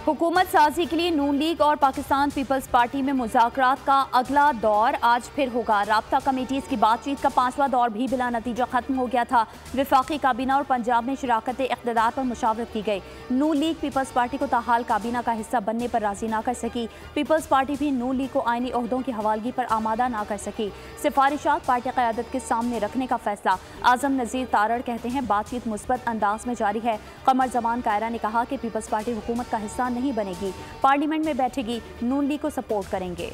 हुकूमत साजी के लिए नून लीग और पाकिस्तान पीपल्स पार्टी में मुज़ाकरात का अगला दौर आज फिर होगा। राब्ता कमेटीज़ की बातचीत का 5वां दौर भी बिला नतीजा खत्म हो गया था। वफाकी काबीना और पंजाब में शराकत इक़्तिदार पर मुशावरत की गई। नून लीग पीपल्स पार्टी को ताहाल काबीना का हिस्सा बनने पर राजी ना कर सकी। पीपल्स पार्टी भी नून लीग को आइनी ओहदों की हवालगी पर आमादा ना कर सकी। सिफारिशात पार्टी क़यादत के सामने रखने का फैसला। आज़म नज़ीर तारड़ कहते हैं बातचीत मुस्बत अंदाज में जारी है। कमर जमान कायरा ने कहा कि पीपल्स पार्टी हुकूमत का हिस्सा नहीं बनेगी, पार्लियामेंट में बैठेगी, नून लीग को सपोर्ट करेंगे।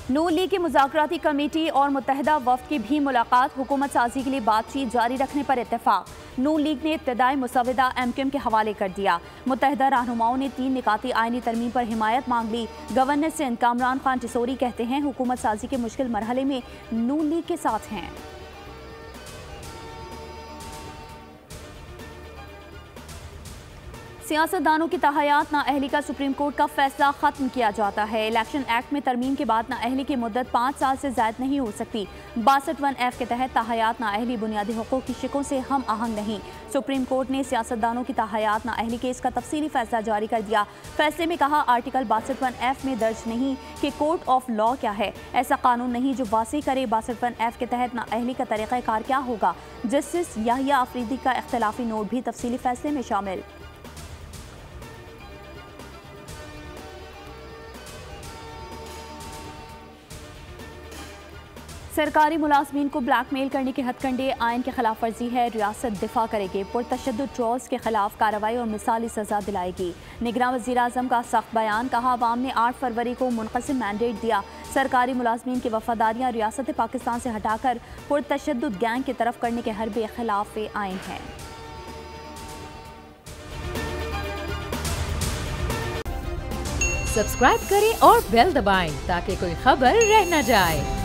नून लीग की मुज़ाकराती कमेटी और मुत्तहिदा वफ़द की भी मुलाकात। हुकूमत साजी के लिए बातचीत जारी रखने पर इत्तेफाक। नून लीग ने इब्तदाई मुसवदा MQM के हवाले कर दिया। मुत्तहिदा रहनुमाओं ने 3 निकाती आइनी तरमीम पर हिमायत मांग ली। गवर्नर सिंध कामरान खान टिसोरी कहते हैं हुकूमत साजी के मुश्किल मरहले में नून लीग के साथ हैं। सियासतदानों की तहयात नाअहली का सुप्रीम कोर्ट का फैसला खत्म किया जाता है। इलेक्शन एक्ट में तरमीम के बाद नाअहली की मुद्दत 5 साल से ज्यादा नहीं हो सकती। 62(1)F के तहत तहयात नाअहली बुनियादी हुकूक की शिकों से हम आहंग नहीं। सुप्रीम कोर्ट ने सियासतदानों की तहयात नाअहली केस का तफसीली फैसला जारी कर दिया। फैसले में कहा आर्टिकल 62(1)F में दर्ज नहीं कि कोर्ट ऑफ लॉ क्या है। ऐसा कानून नहीं जो वासी करे 62(1)F के तहत नाअहली का तरीक़ाकार क्या होगा। जस्टिस याहिया अफरीदी का इख्तिलाफी नोट भी तफसीली फैसले में शामिल। सरकारी मुलाजमीन को ब्लैकमेल करने के हथकंडे आइन की खिलाफ वर्जी है। रियासत दिफा करेगी, पुरतशद्दुद ट्रोल्स के खिलाफ कार्रवाई और मिसाली सजा दिलाएगी। निगरान वज़ीर आज़म का सख्त बयान। कहा अवाम ने 8 फरवरी को मुनक़सिम मैंडेट दिया। सरकारी मुलाजमीन की वफादारियाँ रियासत पाकिस्तान से हटाकर पुरतशद्दुद गैंग की तरफ करने के हरबे खिलाफ आइन है। सब्सक्राइब करें और बेल दबाएं ताकि कोई खबर रह न जाए।